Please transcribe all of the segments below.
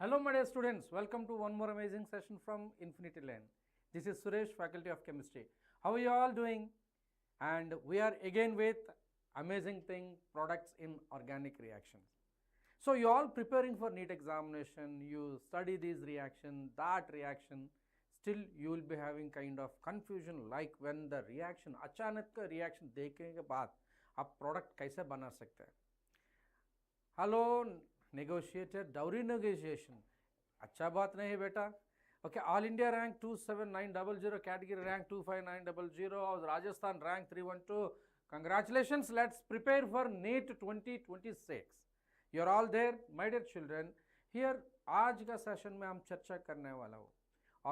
Hello my dear students, welcome to one more amazing session from Infinity Lane. This is Suresh, Faculty of Chemistry. How are you all doing? And we are again with amazing thing, products in organic reactions. So you all preparing for NEET examination, you study this reaction, that reaction, still you will be having kind of confusion like when the reaction, अचानक का reaction देखने के बाद आप product कैसे बना सकते हैं? हेलो नेगोशिएटर डाउरी नेगोशिएशन अच्छा बात नहीं है बेटा. Okay, all India rank 27900, category rank 25900 और Rajasthan rank 312. Congratulations, let's prepare for NEET 2026. You are all there my dear children. Here आज का सेशन में हम चर्चा करने वाला हूँ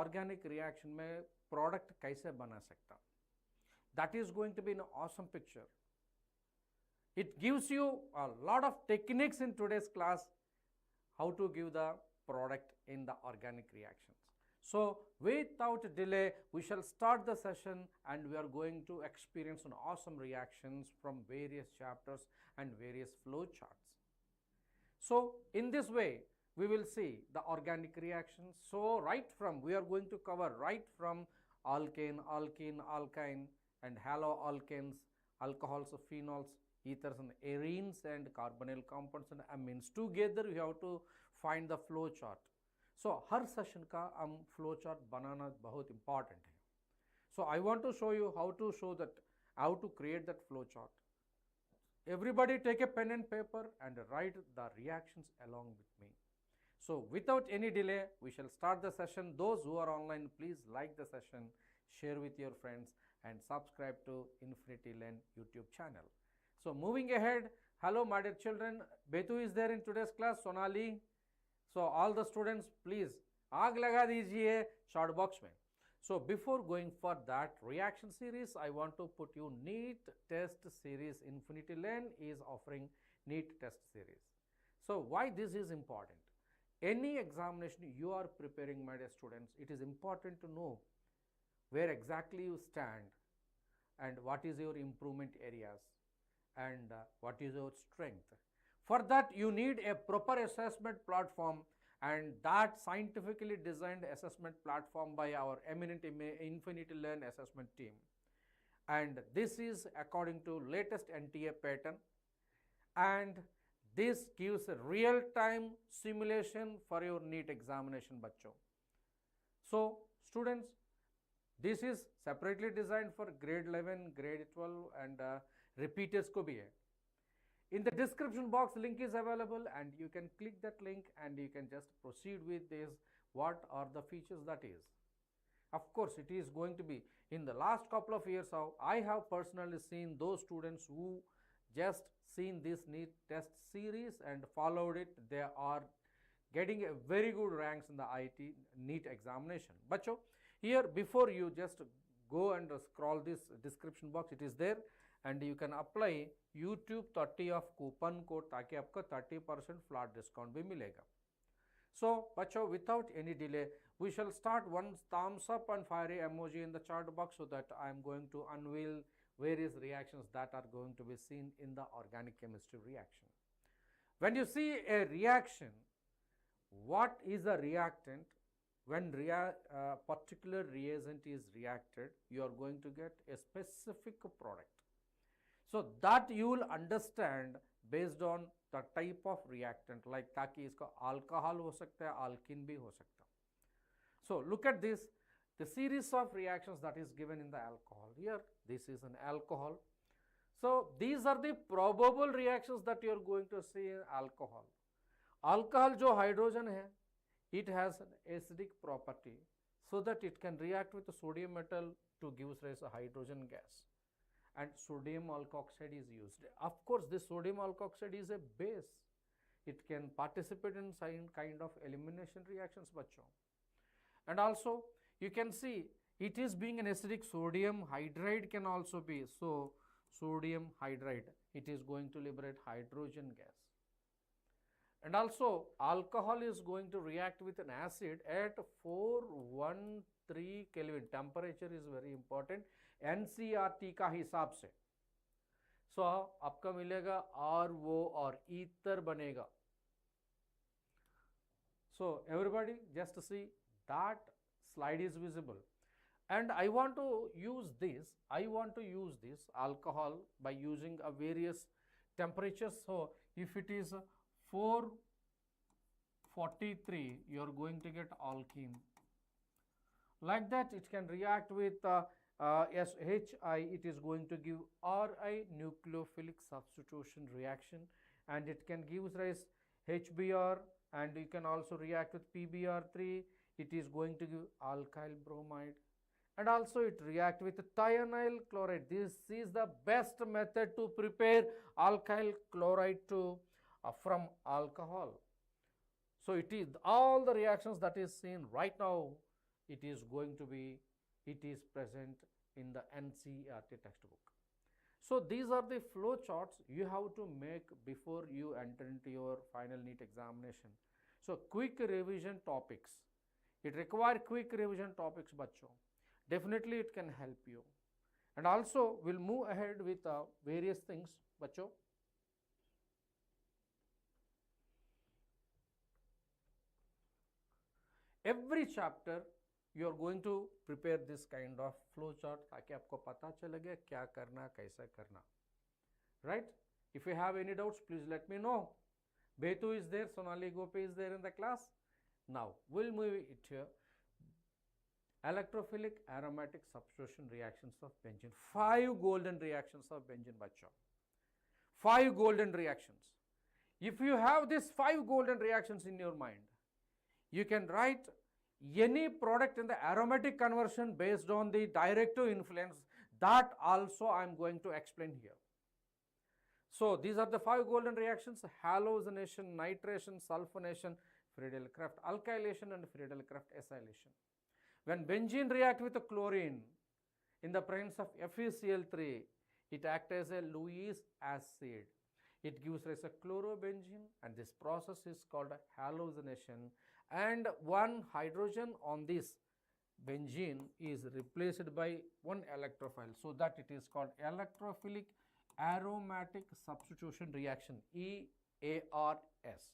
ऑर्गेनिक रिएक्शन में प्रोडक्ट कैसे बना सकता. That is going to be an awesome picture. It gives you a lot of techniques in today's class how to give the product in the organic reactions. So without delay we shall start the session and we are going to experience an awesome reactions from various chapters and various flow charts. So in this way we will see the organic reactions. So we are going to cover right from alkane, alkene, alkyne and haloalkanes, alcohols, phenols, ethers and arenes and carbonyl compounds and amines. Together we have to find the flow chart. So her session का हम flow chart बनाना बहुत important है. So I want to show you how to show that, how to create that flow chart. Everybody take a pen and paper and write the reactions along with me. So without any delay we shall start the session. Those who are online, please like the session, share with your friends and subscribe to Infinity Lane YouTube channel. So moving ahead, hello my dear children, Betu is there in today's class, Sonali. So all the students please आग लगा दीजिए short box में. So before going for that reaction series, I want to put you NEET test series. Infinity Lane is offering NEET test series. So why this is important? Any examination you are preparing, my dear students, it is important to know where exactly you stand and what is your improvement areas and what is your strength. For that you need a proper assessment platform, and that scientifically designed assessment platform by our eminent Infinity Lane assessment team. And this is according to latest NTA pattern, and this gives a real-time simulation for your NEET examination बच्चों. So students, this is separately designed for grade 11, grade 12 and repeaters को भी है. In the description box link is available and you can click that link and you can just proceed with this. What are the features that is? Of course it is going to be in the last couple of years. How I have personally seen those students who just seen this NEET test series and followed it, they are getting a very good ranks in the IT NEET examination. Bachcho, here before you just go and scroll this description box, it is there and you can apply YouTube 30 of coupon code ताकि आपका 30% flat discount भी मिलेगा. So बच्चों, without any delay we shall start. One thumbs up and fiery emoji in the chat box so that I am going to unveil various reactions that are going to be seen in the organic chemistry reaction. When you see a reaction, what is a reactant? When particular reagent is reacted, you are going to get a specific product. So that you will understand based on the type of reactant, like ताकि इसका alcohol हो सकता है, alkene भी हो सकता. So look at this, the series of reactions that is given in the alcohol. Here this is an alcohol. So these are the probable reactions that you are going to see in alcohol. Alcohol जो hydrogen है, it has an acidic property so that it can react with the sodium metal to give rise a hydrogen gas, and sodium alkoxide is used. Of course this sodium alkoxide is a base, it can participate in some kind of elimination reactions bachcho. And also you can see it is being an acidic, sodium hydride can also be, so sodium hydride, it is going to liberate hydrogen gas. And also alcohol is going to react with an acid at 413 Kelvin. Temperature is very important NCRT का हिसाब से. So आपका मिलेगा RO और ether बनेगा. So everybody just see that slide is visible, and I want to use this alcohol by using a various temperatures. So if it is 443, you are going to get alkene. Like that, it can react with SHI, it is going to give RI, nucleophilic substitution reaction, and it can give rise HBr, and you can also react with PBr3, it is going to give alkyl bromide, and also it react with thionyl chloride. This is the best method to prepare alkyl chloride from alcohol. So it is all the reactions that is seen right now, it is present in the NCERT textbook. So these are the flow charts you have to make before you enter into your final NEET examination. So quick revision topics. It requires quick revision topics, bachcho. Definitely it can help you. And also we'll move ahead with various things, bachcho. Every chapter you are going to prepare this kind of flow chart ताकि आपको पता चलेगा क्या करना कैसा करना, right? If you have any doubts, please let me know. Betu is there, Sonali Gope is there in the class. Now we'll move it here. Electrophilic aromatic substitution reactions of benzene. 5 golden reactions of benzene, bacha. 5 golden reactions. If you have these 5 golden reactions in your mind, you can write any product in the aromatic conversion based on the directive influence. That also I am going to explain here. So these are the 5 golden reactions: halogenation, nitration, sulfonation, Friedel-Crafts alkylation, and Friedel-Crafts acylation. When benzene react with a chlorine in the presence of FeCl3, it acts as a Lewis acid. It gives rise to chlorobenzene, and this process is called halogenation. And one hydrogen on this benzene is replaced by one electrophile, so that it is called electrophilic aromatic substitution reaction, EARS.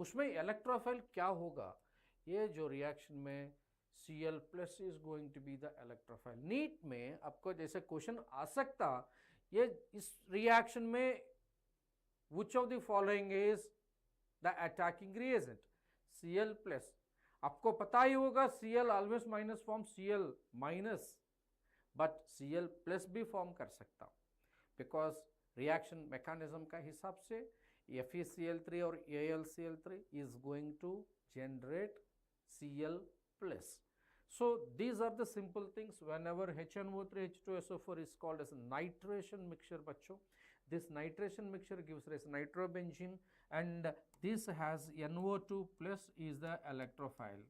उसमें electrophile क्या होगा? ये जो reaction में Cl plus is going to be the electrophile. NEET में आपको जैसे question आ सकता, ये इस reaction में which of the following is the attacking reagent? Cl plus. आपको पता ही होगा Cl always minus form Cl minus, but Cl plus भी form कर सकता, because reaction mechanism का हिसाब से FeCl3 और AlCl3 is going to generate Cl plus. So these are the simple things. Whenever HNO3 H2SO4 is called as a nitration mixture, bachcho, this nitration mixture gives rise to nitrobenzene, and this has NO2 plus is the electrophile.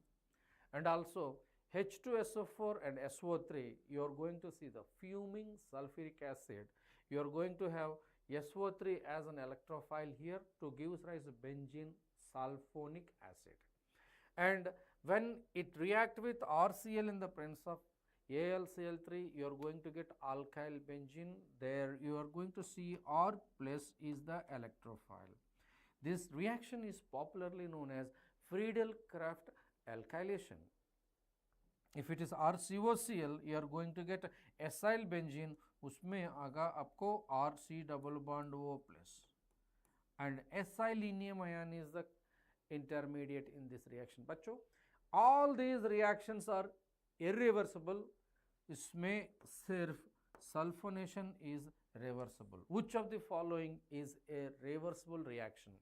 And also H2SO4 and SO3, you are going to see the fuming sulfuric acid. You are going to have SO3 as an electrophile here to give rise to benzene sulfonic acid. And when it react with RCl in the presence of AlCl3, you are going to get alkyl benzene. There you are going to see R plus is the electrophile. This reaction is popularly known as Friedel-Crafts alkylation. If it is RCOCl, you are going to get acyl benzene. उसमें आगा आपको RC double bond O plus, and acylinium ion is the intermediate in this reaction. बच्चों, all these reactions are irreversible. इसमें सिर्फ sulfonation is reversible. Which of the following is a reversible reaction?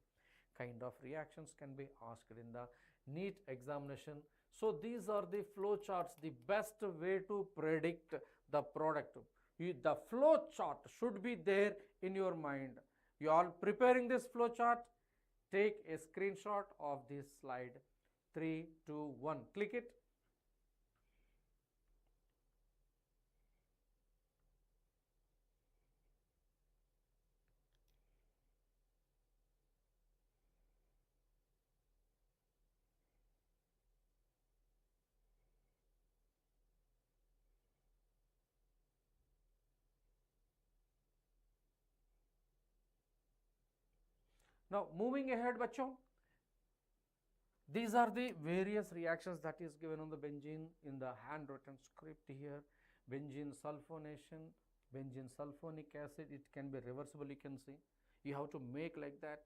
Kind of reactions can be asked in the NEET examination. So these are the flow charts, the best way to predict the product. The flow chart should be there in your mind. You are preparing this flow chart, take a screenshot of this slide. 3, 2, 1, click it. Now moving ahead, bachcho, These are the various reactions that is given on the benzene in the handwritten script here. Benzene sulfonation, benzene sulfonic acid, it can be reversible, you can see. You have to make like that,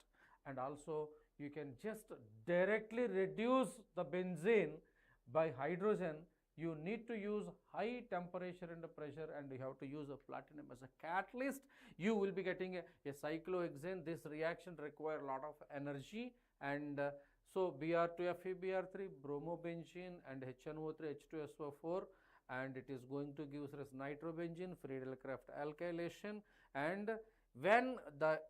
and also you can just directly reduce the benzene by hydrogen. You need to use high temperature and pressure, and you have to use a platinum as a catalyst. You will be getting a cyclohexane. This reaction requires a lot of energy, and so Br2Fe Br3, bromobenzene, and HNO3 H2SO4, and it is going to give us as nitrobenzene, Friedel-Crafts alkylation. And when the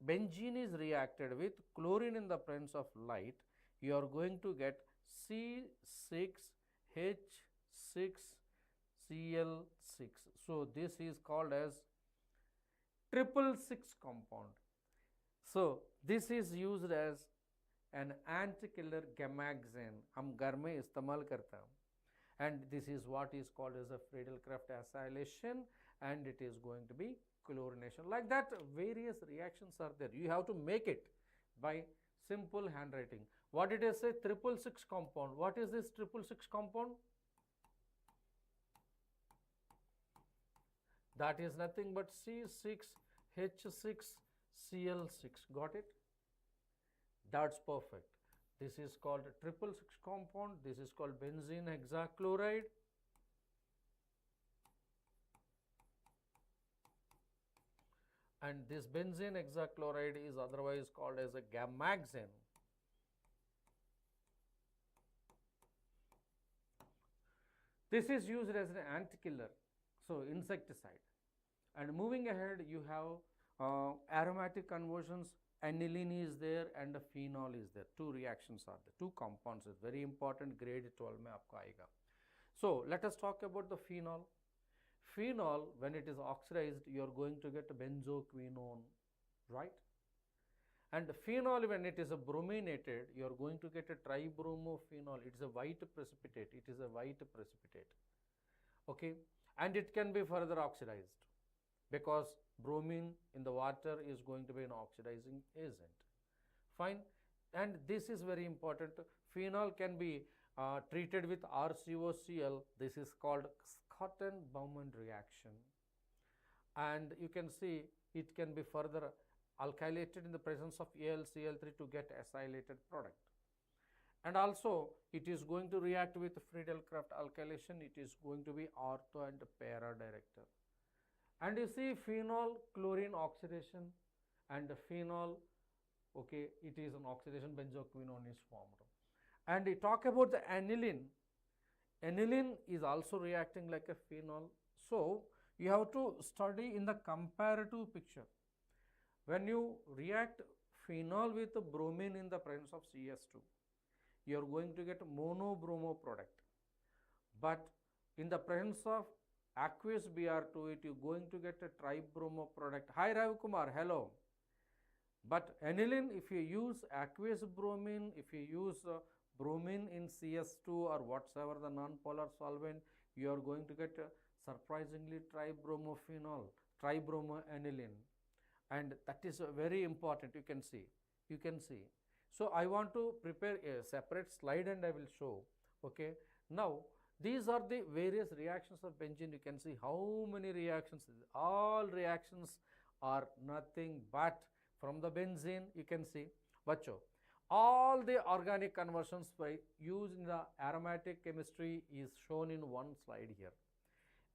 benzene is reacted with chlorine in the presence of light, you are going to get C6H6Cl6. So this is called as 666 compound. So this is used as an anti-killer gamaxane. हम घर में इस्तेमाल करता हूँ, and this is what is called as a Friedel-Crafts acylation, and it is going to be chlorination. Like that, various reactions are there. You have to make it by simple handwriting. What it is, a 666 compound. What is this 666 compound? That is nothing but C6H6Cl6. Got it? That's perfect. This is called 666 compound. This is called benzene hexachloride. And this benzene hexachloride is otherwise called as a gamaxane. This is used as an anti-killer, so insecticide. And moving ahead, you have aromatic conversions. Aniline is there and a phenol is there. Two reactions are there. Two compounds is very important. Grade 12 में आपको आएगा. So let us talk about the phenol. Phenol, when it is oxidized, you are going to get benzoquinone, right? And phenol, when it is brominated, you are going to get a tribromophenol. It is a white precipitate. It is a white precipitate. Okay, and it can be further oxidized because bromine in the water is going to be an oxidizing agent. Fine, and this is very important. Phenol can be treated with RCOCl. This is called Schotten-Baumann reaction, and you can see it can be further alkylated in the presence of AlCl3 to get acylated product. And also it is going to react with Friedel-Crafts alkylation. It is going to be ortho and para director. And you see phenol chlorine oxidation, and phenol, okay, it is an oxidation, benzoquinone is formed. And we talk about the aniline. Aniline is also reacting like a phenol. So you have to study in the comparative picture. When you react phenol with bromine in the presence of CS2, you are going to get monobromo product. But in the presence of aqueous Br2, you are going to get a tribromo product. Hi Ravi Kumar, hello. But aniline, if you use aqueous bromine, if you use bromine in CS2 or whatsoever the non-polar solvent, you are going to get surprisingly tribromophenol, tribromoaniline. And that is very important. You can see. So I want to prepare a separate slide and I will show. Okay. Now these are the various reactions of benzene. You can see how many reactions. All reactions are nothing but from the benzene. You can see. Bacho. All the organic conversions used in the aromatic chemistry is shown in one slide here.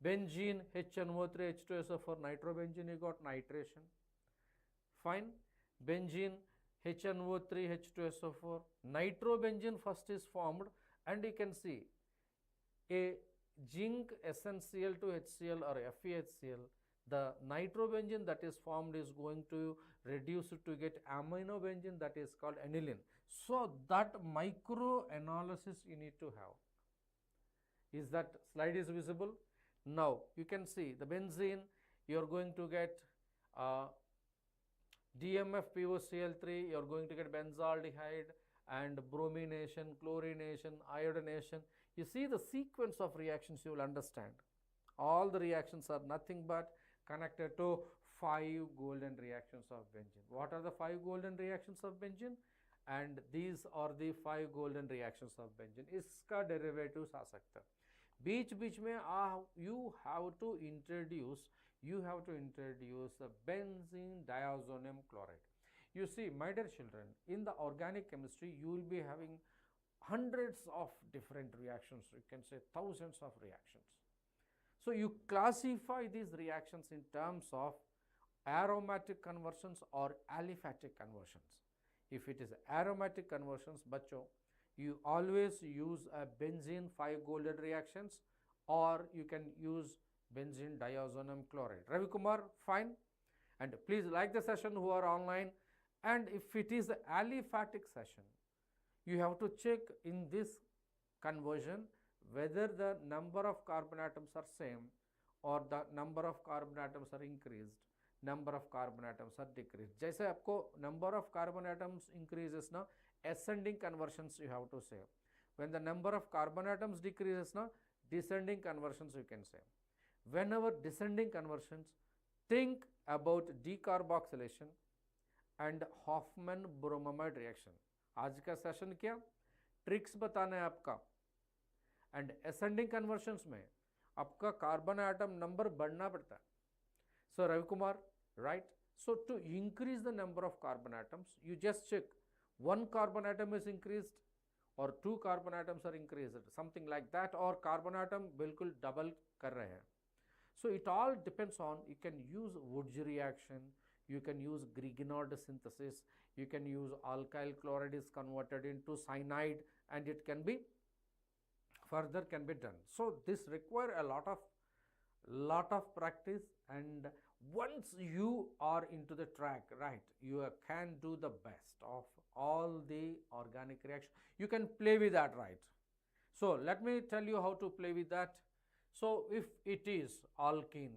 Benzene, HNO3, H2SO4, nitrobenzene, you got nitration. Fine. Benzene, HNO3, H2SO4, nitrobenzene first is formed, and you can see a zinc SnCl to HCl or FeHCl. The nitrobenzene that is formed is going to reduce it to get aminobenzene, that is called aniline. So that micro analysis you need to have. Is that slide is visible? Now you can see the benzene, you are going to get DMF POCl3, you are going to get benzaldehyde and bromination, chlorination, iodination. You see the sequence of reactions, you will understand. All the reactions are nothing but connected to 5 golden reactions of benzene. What are the 5 golden reactions of benzene? and these are the 5 golden reactions of benzene. इसका derivatives आ सकता है. बीच बीच में you have to introduce benzene diazonium chloride. You see, my dear children, in the organic chemistry you will be having hundreds of different reactions, you can say thousands of reactions. So you classify these reactions in terms of aromatic conversions or aliphatic conversions. If it is aromatic conversions, bachcho, you always use a benzene 5 golden reactions, or you can use benzene diazonium chloride. Ravi Kumar, fine. And please like the session who are online. And if it is aliphatic session, you have to check in this conversion whether the number of carbon atoms are same or the number of carbon atoms are increased, number of carbon atoms are decreased. जैसे आपको number of carbon atoms increases ना, ascending conversions you have to say. When the number of carbon atoms decreases ना, descending conversions you can say. Whenever descending conversions, think about decarboxylation and Hoffman bromamide reaction. आज का session क्या, tricks बताना है आपका. And ascending conversions में आपका carbon atom number बढ़ना पड़ता है. So Ravi Kumar, right. So to increase the number of carbon atoms, you just check one carbon atom is increased or 2 carbon atoms are increased, something like that, or carbon atom बिल्कुल double कर रहे हैं. So it all depends on, you can use Woods reaction, you can use Grignard synthesis, you can use alkyl chloride is converted into cyanide, and it can be further can be done. So this require a lot of practice, and once you are into the track, right, you can do the best of all the organic reaction. You can play with that, right. So let me tell you how to play with that. So if it is alkene,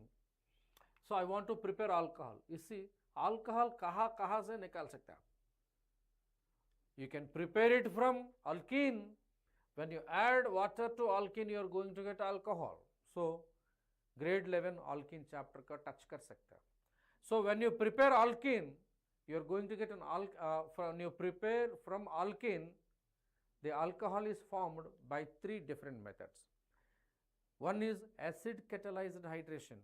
so I want to prepare alcohol. You see, alcohol कहाँ से निकाल सकते हैं? You can prepare it from alkene. When you add water to alkene, you are going to get alcohol. So grade 11 alkene chapter का touch कर सकते हैं. So when you prepare alkene, you are going to get when you prepare from alkene, the alcohol is formed by 3 different methods. One is acid catalyzed hydration.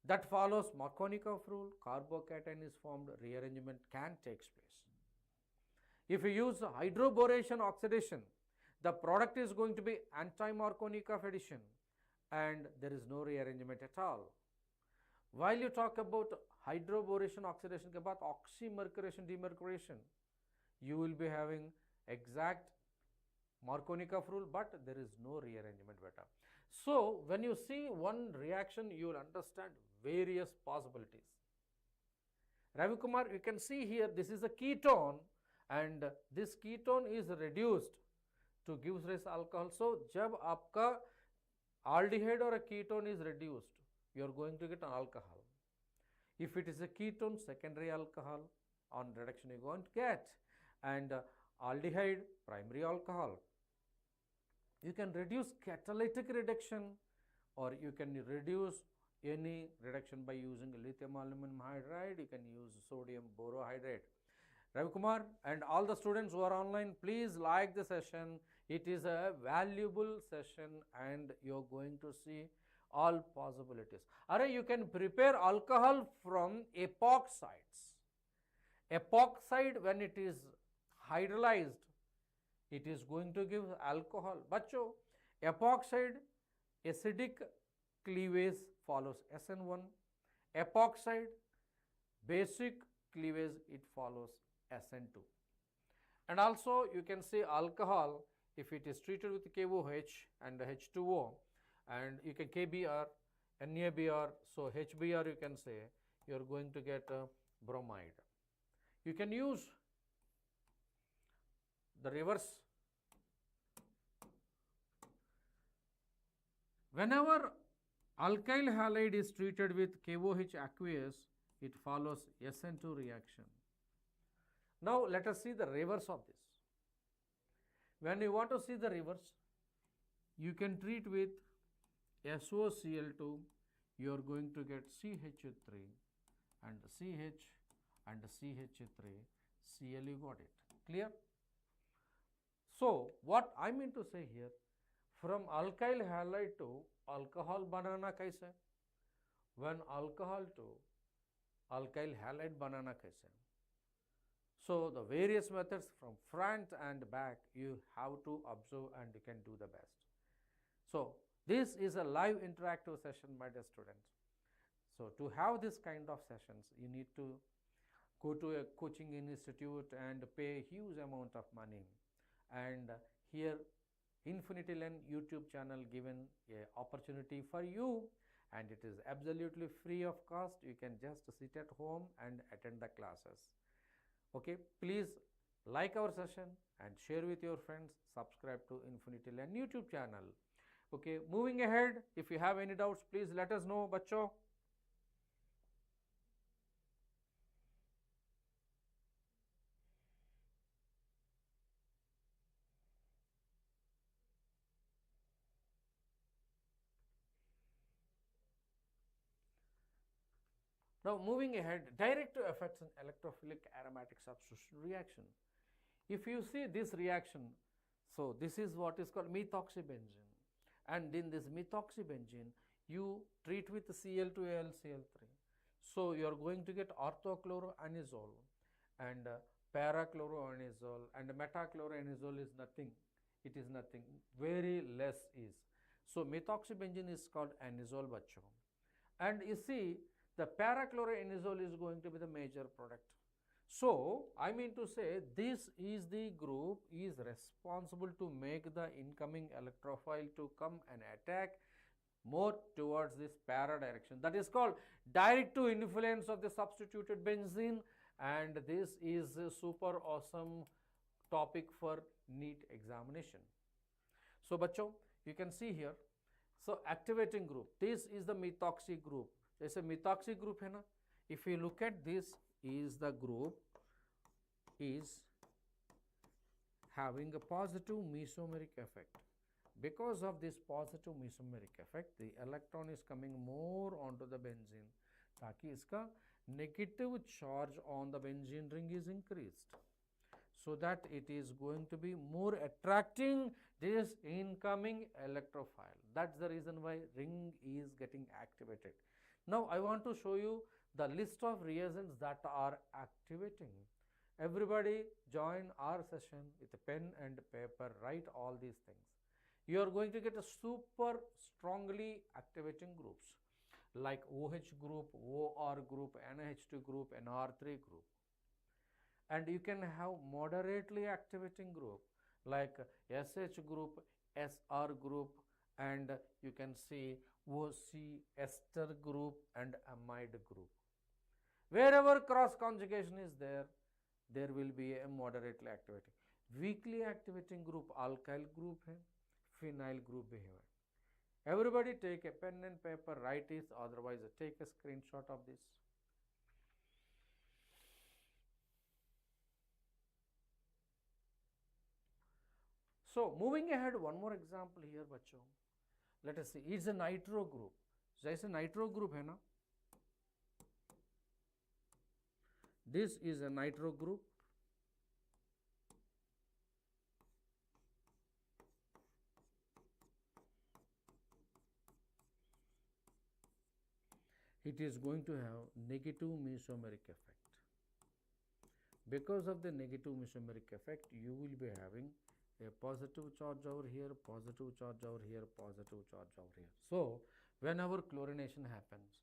That follows Markovnikov rule, carbocation is formed, rearrangement can take place. If you use hydroboration oxidation, the product is going to be anti-Markovnikov addition, and there is no rearrangement at all. While you talk about hydroboration oxidation के बाद oxymercuration demercuration, you will be having exact Markovnikov rule, but there is no rearrangement beta. So when you see one reaction, you will understand various possibilities. Ravi Kumar, you can see here, this is a ketone, and this ketone is reduced to gives rise alcohol. So जब आपका aldehyde or a ketone is reduced, you are going to get an alcohol. If it is a ketone, secondary alcohol on reduction you are going to get, and aldehyde, primary alcohol. You can reduce catalytic reduction, or you can reduce any reduction by using lithium aluminum hydride, you can use sodium borohydride. Ravi Kumar and all the students who are online, please like the session. It is a valuable session and you are going to see all possibilities. You can prepare alcohol from epoxides. Epoxide, when it is hydrolyzed, it is going to give alcohol. Bacho, epoxide acidic cleavage follows SN1. Epoxide basic cleavage, it follows SN2. And also you can see alcohol, if it is treated with KOH and H2O, and you can KBr, NABr, so HBr you can say, you are going to get bromide. You can use the reverse. Whenever alkyl halide is treated with KOH aqueous, it follows SN2 reaction. Now let us see the reverse of this. When you want to see the reverse, you can treat with SOCl2, you are going to get CH3 and CH and CH3, Cl, you got it. Clear? So what I mean to say here, from alkyl halide to alcohol banana kaise? When alcohol to alkyl halide banana kaise? So the various methods from front and back you have to observe and you can do the best. So this is a live interactive session, my dear students. So to have this kind of sessions, you need to go to a coaching institute and pay a huge amount of money. And here Infinity Learn YouTube channel given a opportunity for you, and it is absolutely free of cost. You can just sit at home and attend the classes. Okay, please like our session and share with your friends. Subscribe to Infinity Learn YouTube channel. Okay, moving ahead, if you have any doubts, please let us know, bachcho. Now moving ahead, direct effects in electrophilic aromatic substitution reaction. If you see this reaction, so this is what is called methoxybenzene, and in this methoxybenzene you treat with Cl2AlCl3. So you are going to get orthochloroanisole and parachloroanisole, and metachloroanisole is nothing. It is nothing. Very less is. So methoxybenzene is called anisole, bachcho. And you see, the parachloroanisole is going to be the major product. So I mean to say, this is the group is responsible to make the incoming electrophile to come and attack more towards this para direction. That is called direct to influence of the substituted benzene, and this is a super awesome topic for NEET examination. So bachcho, you can see here, so activating group, this is the methoxy group. There's a methoxy group hai na? If you look at this, is the group is having a positive mesomeric effect. Because of this positive mesomeric effect, the electron is coming more onto the benzene, ताकि इसका negative charge on the benzene ring is increased, so that it is going to be more attracting this incoming electrophile. That's the reason why ring is getting activated. Now I want to show you the list of reagents that are activating. Everybody join our session with a pen and paper, write all these things. You are going to get a super strongly activating groups like OH group, OR group, NH2 group, NR3 group. And you can have moderately activating group like SH group, SR group, and you can see OC ester group and amide group. Wherever cross conjugation is there, there will be a moderately activating. Weakly activating group alkyl group hai, phenyl group bhi hai. Everybody take a pen and paper, write it, otherwise take a screenshot of this. So moving ahead, one more example here, bachcho. Let us see, it's a nitro group. जैसे nitro group है ना, this is a nitro group. It is going to have negative mesomeric effect. Because of the negative mesomeric effect, you will be having a positive charge over here, positive charge over here, positive charge over here. So whenever chlorination happens,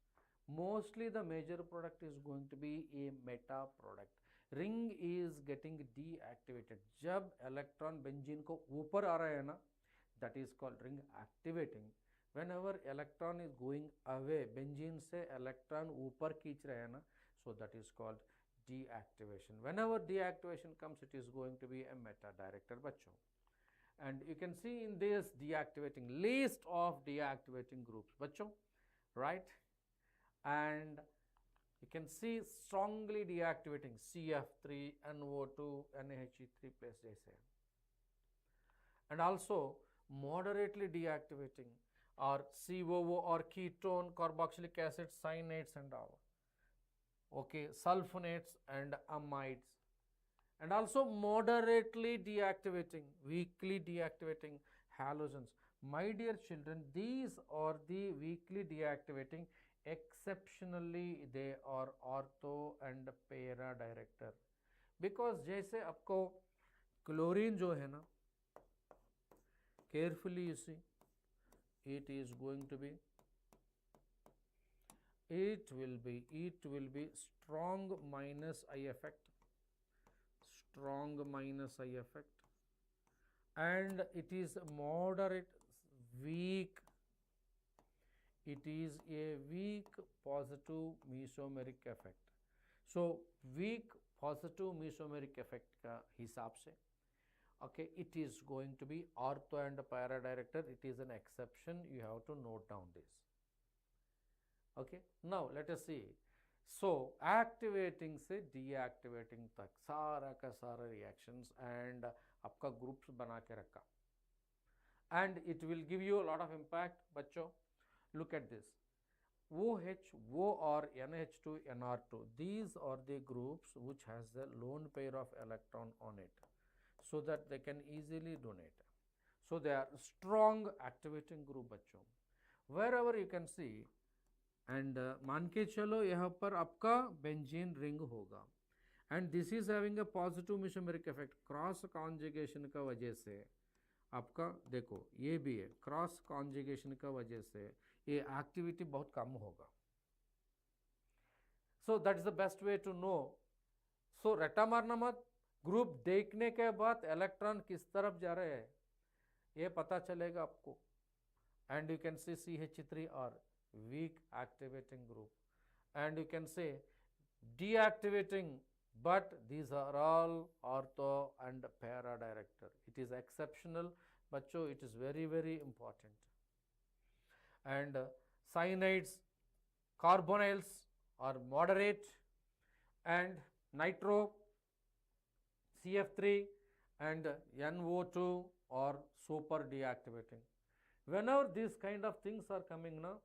mostly the major product is going to be a meta product. Ring is getting deactivated. जब electron benzene को ऊपर आ रहा है ना, that is called ring activating. Whenever electron is going away, benzene से electron ऊपर खींच रहा है ना, so that is called deactivation. Whenever deactivation comes, it is going to be a meta director, bachcho. And you can see in this deactivating list of deactivating groups, bachcho, right? And you can see strongly deactivating CF3, NO2, NH3 plus jaise. And also moderately deactivating or COO or ketone, carboxylic acid, cyanates and all. Okay, sulfonates and amides. and also moderately deactivating, weakly deactivating halogens. My dear children, these are the weakly deactivating, exceptionally they are ortho and para director. Because जैसे आपको chlorine जो है ना, carefully you see, it is going to be, it will be strong minus I effect, strong minus I effect, and it is moderate weak, it is a weak positive mesomeric effect. So weak positive mesomeric effect का हिसाब से, okay, it is going to be ortho and para director. It is an exception, you have to note down this. Okay, now let us see. So activating से deactivating तक सारा का सारा reactions and आपका groups बना के रखा, and it will give you a lot of impact. बच्चों look at this, OH, OR, NH2, NR2, these are the groups which has the lone pair of electron on it, so that they can easily donate. So they are strong activating group बच्चों. Wherever you can see, and मान के चलो यहाँ पर आपका benzene ring होगा, and this is having a positive mesomeric effect. Cross conjugation का वजह से आपका देखो ये भी है, क्रॉस कॉन्जुगेशन का वजह से ये एक्टिविटी बहुत कम होगा. So that is the best way to know. So रट्टा मारना मत, ग्रुप देखने के बाद इलेक्ट्रॉन किस तरफ जा रहे हैं ये पता चलेगा आपको. And you can see CH3 और weak activating group, and you can say deactivating, but these are all ortho and para director. It is exceptional bachcho, it is very very important. And cyanides, carbonyls are moderate, and nitro, CF3 and NO2 are super deactivating. Whenever these kind of things are coming now,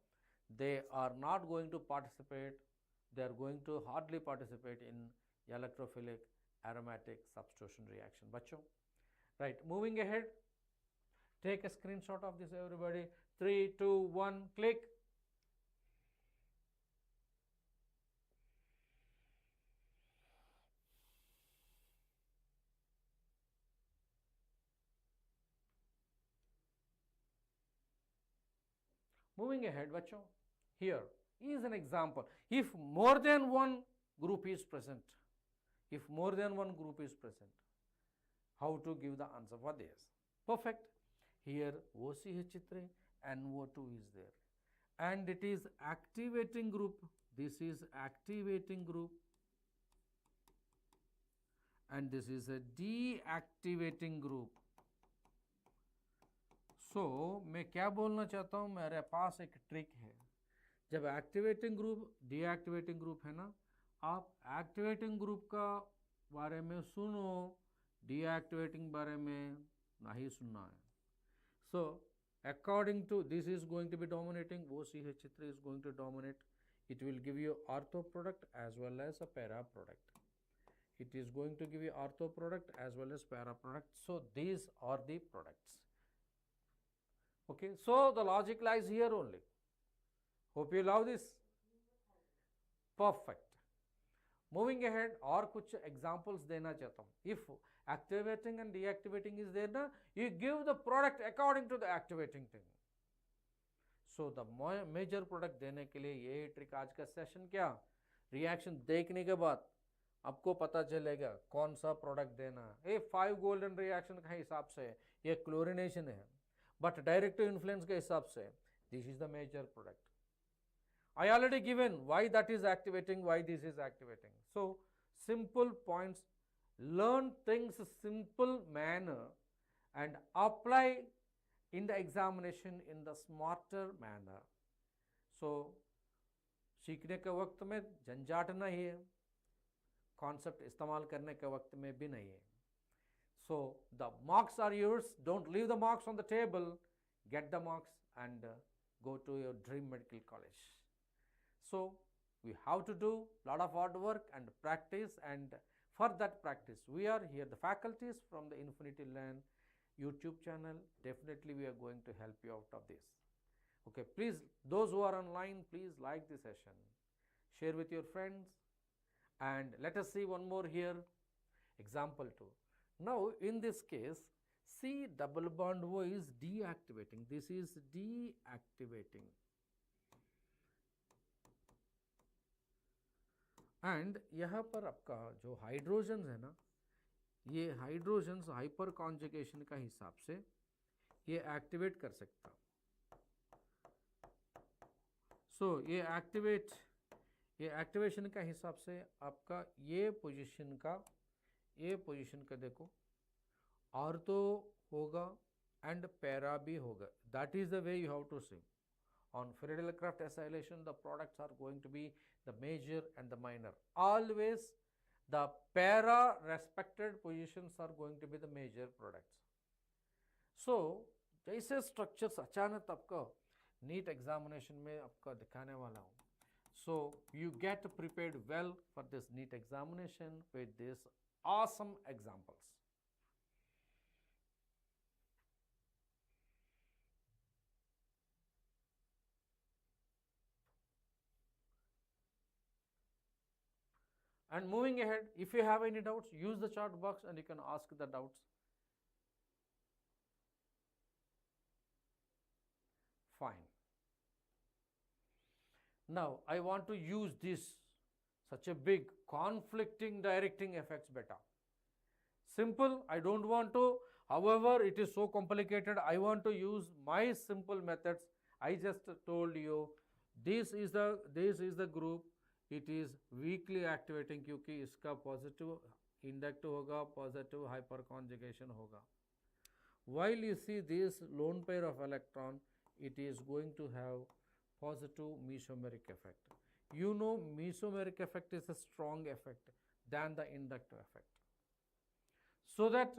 they are not going to participate, they are going to hardly participate in electrophilic aromatic substitution reaction. Bacho, right, moving ahead, take a screenshot of this everybody. 3, 2, 1, click. Moving ahead, bacho, here is an example. If more than one group is present, if more than one group is present, how to give the answer for this? Perfect. Here OCH3 NO2 is there, and it is activating group. This is activating group, and this is a deactivating group. So मैं क्या बोलना चाहता हूँ, मेरे पास एक trick है. जब activating group deactivating group है ना, आप एक्टिवेटिंग ग्रुप का बारे में सुनो, डीएक्टिवेटिंग बारे में नहीं सुनना है. So according to this is going to be dominating, OCH3 is going to dominate. It will give you ortho product as well as a para product. It is going to give you ortho product as well as para product. So these are the products. Okay, so the logic lies here only. Hope you love this. Perfect. Moving ahead, और कुछ examples देना चाहता हूँ. If activating and deactivating is there ना, you give the product according to the activating thing. So the major product देने के लिए ये ट्रिक. आज का सेशन क्या, रिएक्शन देखने के बाद आपको पता चलेगा कौन सा प्रोडक्ट देना है. ये 5 गोल्डन रिएक्शन का हिसाब से ये क्लोरिनेशन है, बट डायरेक्टिव इन्फ्लुएंस के हिसाब से this is the major product. I already given why that is activating, why this is activating. So simple points, learn things simple manner and apply in the examination in the smarter manner. So सीखने के वक्त में झंझाट नहीं है, concept इस्तेमाल करने के वक्त में भी नहीं है. So the marks are yours, don't leave the marks on the table, get the marks and go to your dream medical college. So we have to do lot of hard work and practice, and For that practice, we are here, the faculties from the Infinity Learn YouTube channel, definitely we are going to help you out of this. Okay, please, those who are online, please like the session, share with your friends, and let us see one more here, example 2. Now, in this case, C double bond O is deactivating, this is deactivating, and यहाँ पर आपका जो hydrogen है ना, ये hydrogen hyper conjugation का हिसाब से ये एक्टिवेट कर सकता। सो ये एक्टिवेशन का हिसाब से आपका ये पोजीशन का देखो ऑर्थो होगा एंड पैरा भी होगा, that is the way you have to see. On Friedel-Crafts acylation, the products are going to be the major and the minor. Always the para respected positions are going to be the major products. So, जैसे structures अचानक आपका NEET examination में आपका दिखाने वाला हूँ. So, you get prepared well for this NEET examination with these awesome examples. And moving ahead, if you have any doubts, use the chat box and you can ask the doubts. Fine. Now, I want to use this, such a big conflicting directing effects beta. Simple, I don't want to, however, it is so complicated, I want to use my simple methods. I just told you, this is the group. It is weakly activating क्योंकि इसका positive inductive होगा, positive hyperconjugation होगा. While you see this lone pair of electron, it is going to have positive mesomeric effect. You know, mesomeric effect is a strong effect than the inductive effect. So that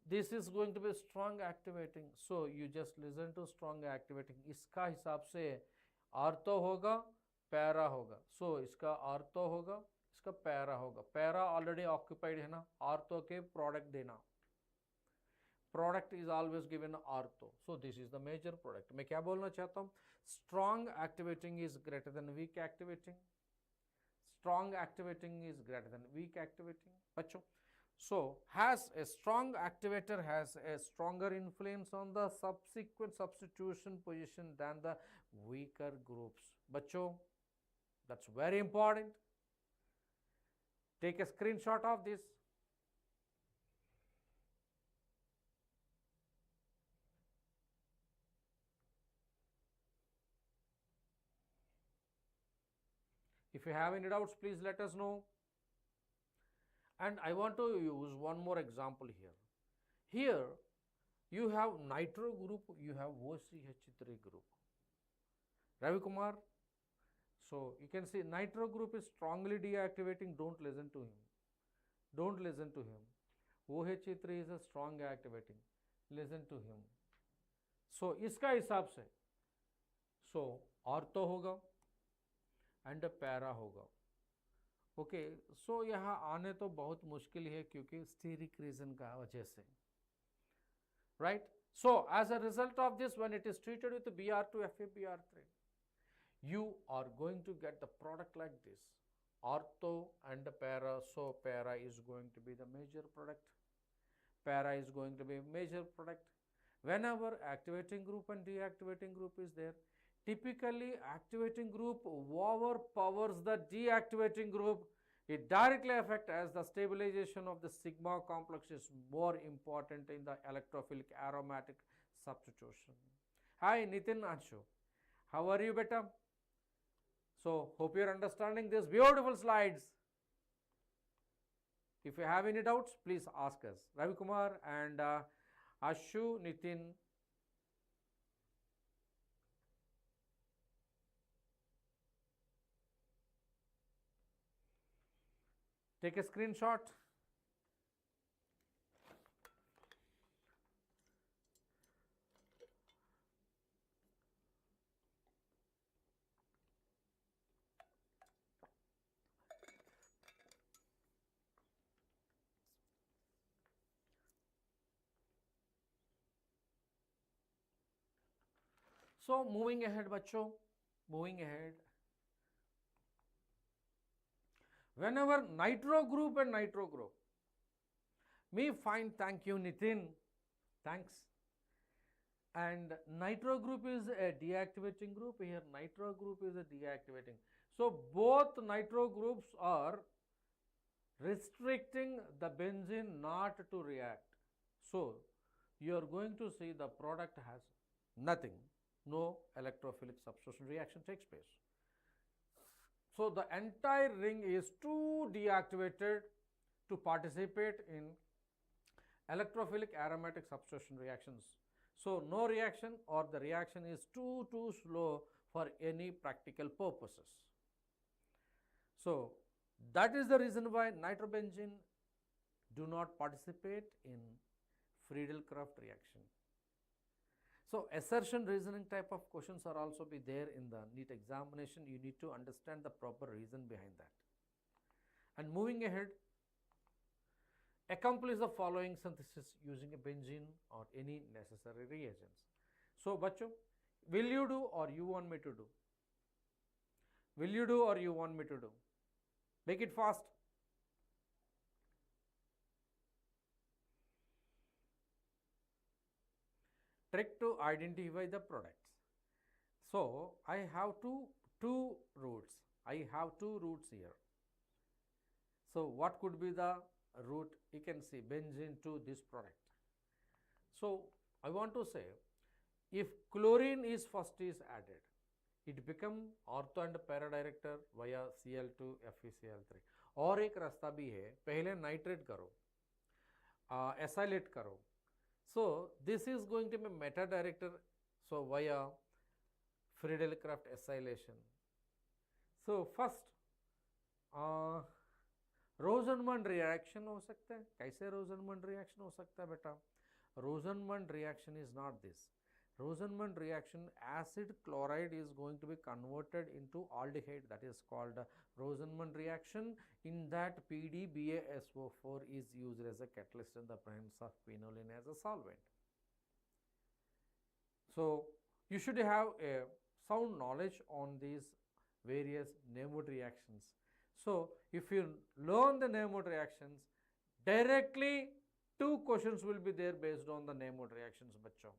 this is going to be strong activating. So you just listen to strong activating. इसका हिसाब से ortho होगा, para होगा. सो इसका ortho होगा, इसका para होगा. Para already occupied है ना, ऑर्थो के प्रोडक्ट देना. Product is always given ortho. So this is the major product. मैं क्या बोलना चाहता हूँ, strong activating is greater than weak activating. Strong activating is greater than weak activating. बच्चों, so has a strong activator has a stronger influence on the subsequent substitution position than the weaker groups. बच्चों, that's very important. Take a screenshot of this. If you have any doubts, please let us know. And I want to use one more example here. Here you have nitro group, you have OCH3 group. Ravi Kumar, so you can see nitro group is strongly deactivating, don't listen to him. Don't listen to him. OH3 is a strong activating, listen to him. So इसका हिसाब से, so ortho होगा and para होगा. Okay, सो यहाँ आने तो बहुत मुश्किल है क्योंकि स्टीरिक रीजन का वजह से, right. So as a result of this, when it is treated with Br2 FeBr3, you are going to get the product like this, ortho and para. So para is going to be the major product, para is going to be major product. Whenever activating group and deactivating group is there, typically activating group overpowers the deactivating group. It directly affects, as the stabilization of the sigma complex is more important in the electrophilic aromatic substitution. Hi Nitin Anshu, how are you beta? So hope you are understanding these beautiful slides. If you have any doubts, please ask us. Ravi Kumar and Ashu, Nitin. Take a screenshot. So moving ahead बच्चों, moving ahead, whenever nitro group and nitro group, me find, thank you Nitin, thanks. And nitro group is a deactivating group, here nitro group is a deactivating. So both nitro groups are restricting the benzene not to react. So you are going to see the product has nothing, no electrophilic substitution reaction takes place. So the entire ring is too deactivated to participate in electrophilic aromatic substitution reactions. So no reaction, or the reaction is too slow for any practical purposes. So that is the reason why nitrobenzene do not participate in Friedel-Crafts reaction. So assertion reasoning type of questions are also be there in the NEET examination. You need to understand the proper reason behind that. And moving ahead, accomplish the following synthesis using a benzene or any necessary reagents. So bachcho, will you do or you want me to do? Will you do or you want me to do? Make it fast. Trick to identify the products. So I have two roots. I have two roots here. So what could be the root? You can see benzene to this product. So I want to say, if chlorine is first is added, it become ortho and para director via Cl2 FeCl3. और एक रास्ता भी है, पहले nitrate करो, एसाइलेट करो. So this is going to be meta director, so via Friedel-Crafts acylation. So first रोजनमंड reaction हो सकता है. कैसे रोजनमंड रिएक्शन हो सकता है बेटा? रोजनमंड reaction is not this. Rosenmund reaction, acid chloride is going to be converted into aldehyde, that is called Rosenmund reaction. In that PDBaSO4 is used as a catalyst in the presence of phenolene as a solvent. So you should have a sound knowledge on these various Nemote reactions. So if you learn the Nemote reactions, directly two questions will be there based on the Nemote reactions bachcho.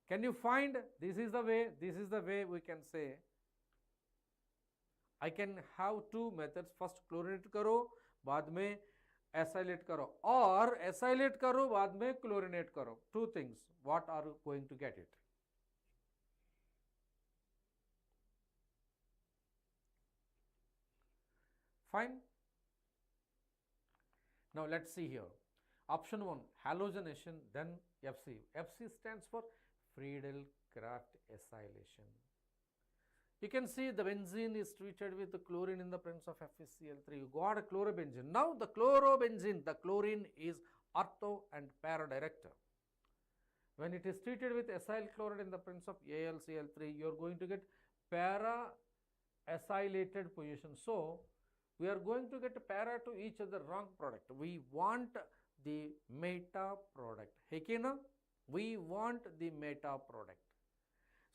Can you find? This is the way we can say I can have two methods. First chlorinate करो, बाद में acylate करो, और acylate करो, बाद में chlorinate करो. Two things. What are you going to get it? Fine. Now let's see here. Option 1, halogenation, then FC. FC stands for Friedel-Crafts acylation. You can see the benzene is treated with the chlorine in the presence of FeCl3. You got a chlorobenzene. Now the chlorobenzene, the chlorine is ortho and para director. When it is treated with acyl chloride in the presence of AlCl3, you are going to get para acylated position. So we are going to get para to each other, wrong product. We want the meta product. Hekina? We want the meta product.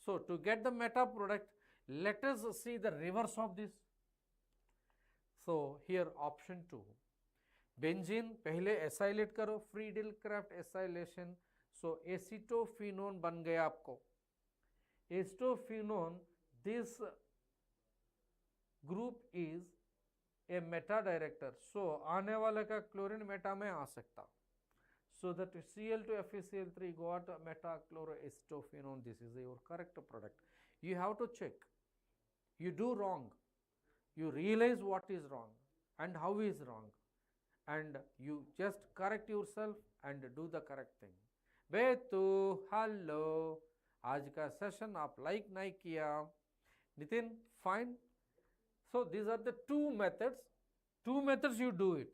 So to get the meta product, let us see the reverse of this. So here option 2, benzene पहले acylate करो, Friedel-Crafts acylation. So acetophenone बन गया आपको. Acetophenone, this group is a meta director. So आने वाले का chlorine meta में आ सकता. So that Cl2 FeCl3 got meta chloroacetophenone. This is your correct product. You have to check. You do wrong. You realize what is wrong and how is wrong, and you just correct yourself and do the correct thing. बेतु hello, आज का session आप like नहीं किया. Nitin, fine. So these are the two methods. Two methods you do it,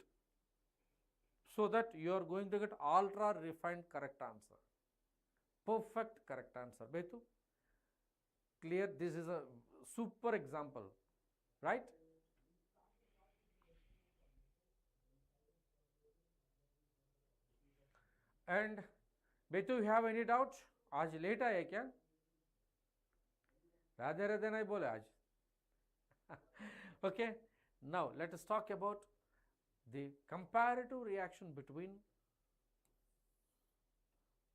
so that you are going to get ultra refined correct answer. Perfect correct answer. Betu? Clear? This is a super example, right? And Betu, you have any doubts? आज late आए क्या? राधे राधे नहीं बोले आज. Okay, now let us talk about the comparative reaction between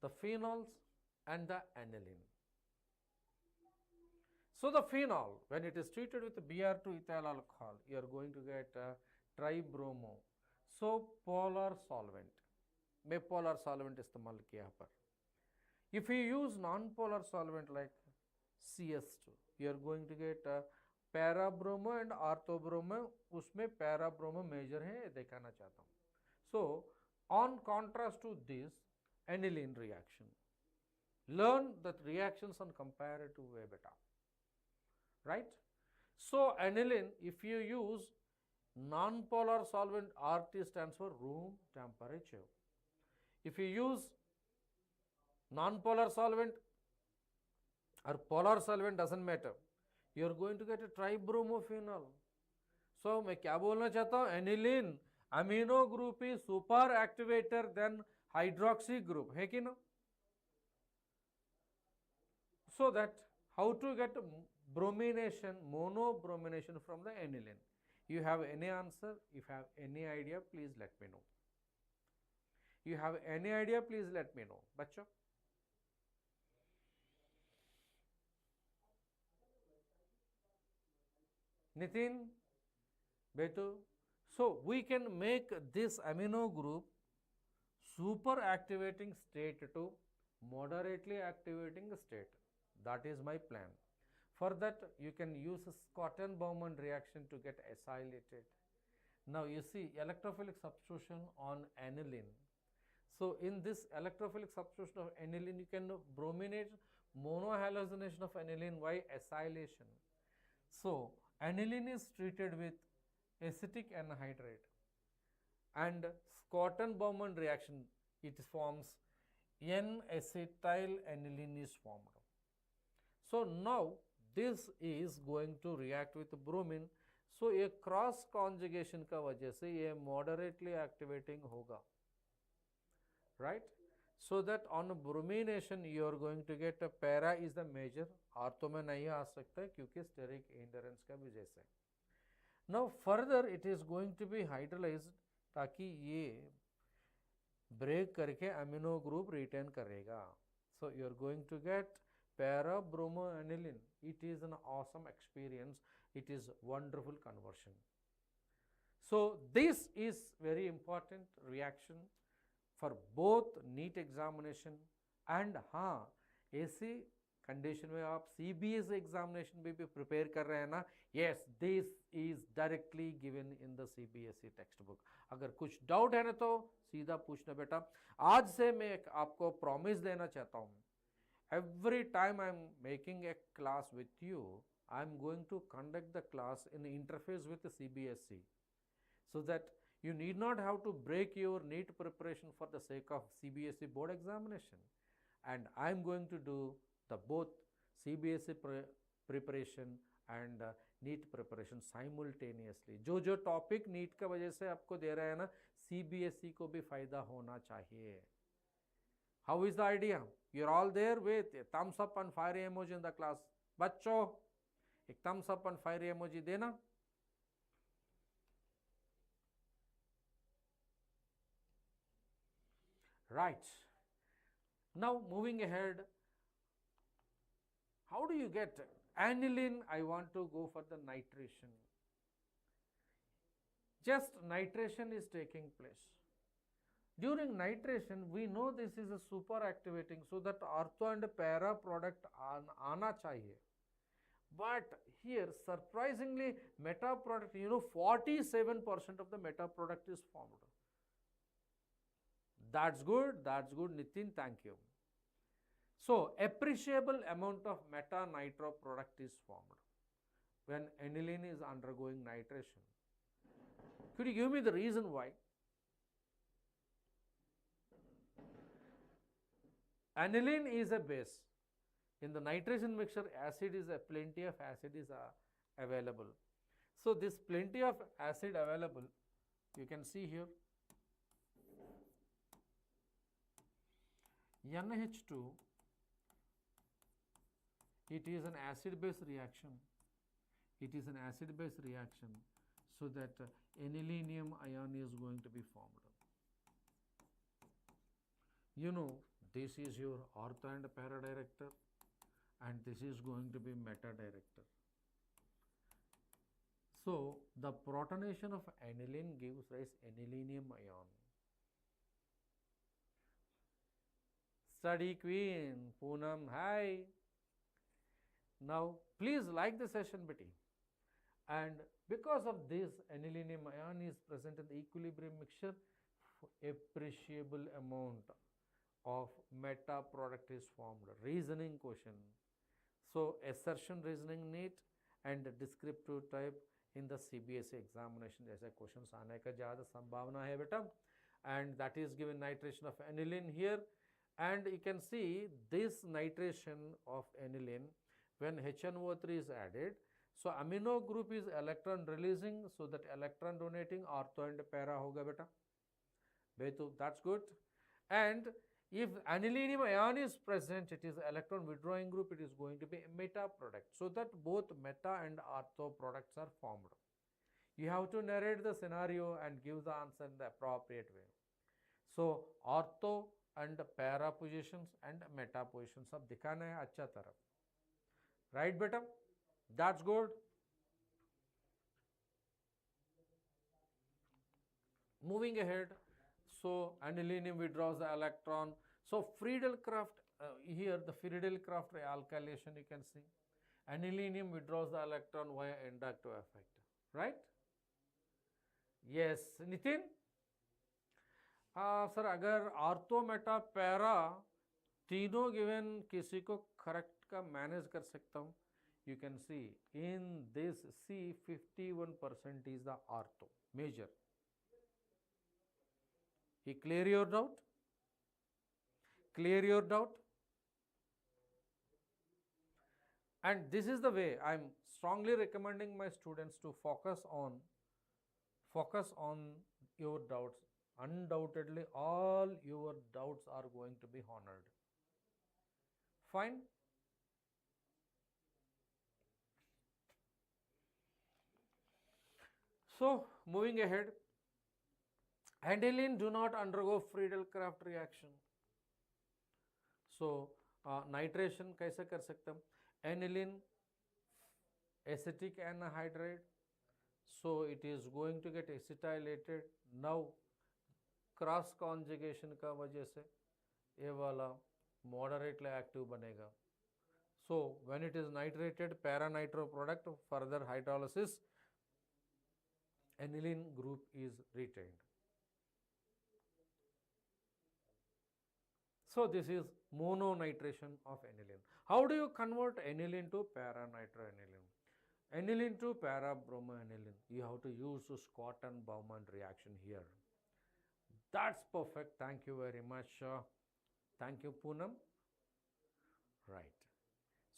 the phenols and the aniline. So the phenol, when it is treated with Br2 ethyl alcohol, you are going to get tribromo. So polar solvent. मैं polar solvent इस्तेमाल किया यहाँ पर. If you use non-polar solvent like CS2, you are going to get parabromo and orthobromo. उसमें parabromo major है, दिखाना चाहता हूँ. So on contrast to this aniline reaction, learn the reactions on comparative way beta. Right? So aniline, if you use non-polar solvent, RT stands for room temperature. If you use non-polar solvent or polar solvent, doesn't matter, you are going to get a tribromophenol. So मैं क्या बोलना चाहता हूँ, aniline amino group is super activator than hydroxy group, है कि ना? So that how to get bromination, monobromination from the aniline? You have any answer? If you have any idea, please let me know. You have any idea, please let me know. बच्चों, Nitin, Betu. So we can make this amino group super activating state to moderately activating state. That is my plan. For that, you can use Scotton-Bowman reaction to get acylated. Now you see electrophilic substitution on aniline. So in this electrophilic substitution of aniline, you can brominate monohalogenation of aniline by acylation. So aniline is treated with acetic anhydride and Scotton-Bowman reaction, it forms N-acetyl aniline is formed. So now this is going to react with bromine. So a cross conjugation का वजह से ये moderately activating होगा, right? So that on bromination you are going to get a para is the major. Ortho में नहीं आ सकता है क्योंकि steric endurance का वजह से. Now further it is going to be hydrolyzed ताकि ये break करके amino group retain करेगा. So you are going to get para-bromoaniline. It is an awesome experience. It is wonderful conversion. So this is very important reaction for both NEET examination and हाँ ऐसी condition में आप CBSE examination में भी prepare कर रहे हैं ना, yes, this is directly given in the CBSE textbook. अगर कुछ doubt है ना तो सीधा पूछना बेटा. आज से मैं आपको promise देना चाहता हूँ, every time I am making a class with you, I am going to conduct the class in interface with the CBSE, so that you need not have to break your NEET preparation for the sake of CBSE board examination. And I am going to do the both CBSE preparation and NEET preparation simultaneously. जो जो topic NEET का वजह से आपको दे रहा है ना, CBSE को भी फायदा होना चाहिए. How is the idea? You're all there with a thumbs up and fire emoji in the class. बच्चों, एक thumbs up and fire emoji देना. Right. Now moving ahead, how do you get aniline? I want to go for the nitration. Just nitration is taking place. During nitration, we know this is a super activating, so that ortho and para product आना चाहिए. But here, surprisingly, meta product, 47% of the meta product is formed. That's good, Nitin, thank you. So, appreciable amount of meta nitro product is formed when aniline is undergoing nitration. Could you give me the reason why? Aniline is a base. In the nitration mixture, acid is plenty of acid is available. So this plenty of acid available, you can see here, NH2 It is an acid-base reaction. It is an acid-base reaction, so that anilinium ion is going to be formed. You know, this is your ortho and para director, and this is going to be meta director. So the protonation of aniline gives rise anilinium ion. Study queen, Poonam, hi. Now please like the session, Betty. And because of this, anilinium ion is present in the equilibrium mixture, appreciable amount of meta product is formed. Reasoning question. So assertion reasoning NEET and descriptive type in the CBSE examination जैसे questions आने का ज़्यादा संभावना है बेटा, and that is given nitration of aniline here, and you can see this nitration of aniline when HNO3 is added. So amino group is electron releasing, so that electron donating ortho and para होगा बेटा. Betu, that's good. And if anilinium ion is present, it is electron withdrawing group, it is going to be a meta product, so that both meta and ortho products are formed. You have to narrate the scenario and give the answer in the appropriate way. So ortho and para positions and meta positions सब दिखाना है अच्छा तरह. Right beta? That's good. Moving ahead, so anilinium withdraws the electron. So Friedel-Crafts, here the Friedel-Crafts alkylation you can see. Anilinium withdraws the electron via inductive effect, right? Yes, Nitin? Sir अगर ortho Meta para तीनों given किसी को correct का manage कर सकता हूँ, you can see in this C 51% is the ortho major. He clear your doubt? Clear your doubt? And this is the way I am strongly recommending my students to focus on your doubts. Undoubtedly all your doubts are going to be honored. Fine. So moving ahead, aniline do not undergo Friedel-Crafts reaction. So nitration कैसे कर सकते हम? Aniline acetic anhydride, so it is going to get acetylated. Now cross conjugation का वजह से ये वाला moderately active बनेगा. So when it is नाइट्रेटेड paranitro product further hydrolysis aniline group is retained. So this is mononitration of aniline. How do you convert aniline to paranitroaniline? Aniline to parabromoaniline. You have to use Scott and Baumann reaction here. That's perfect. Thank you very much. Thank you, Poonam. Right.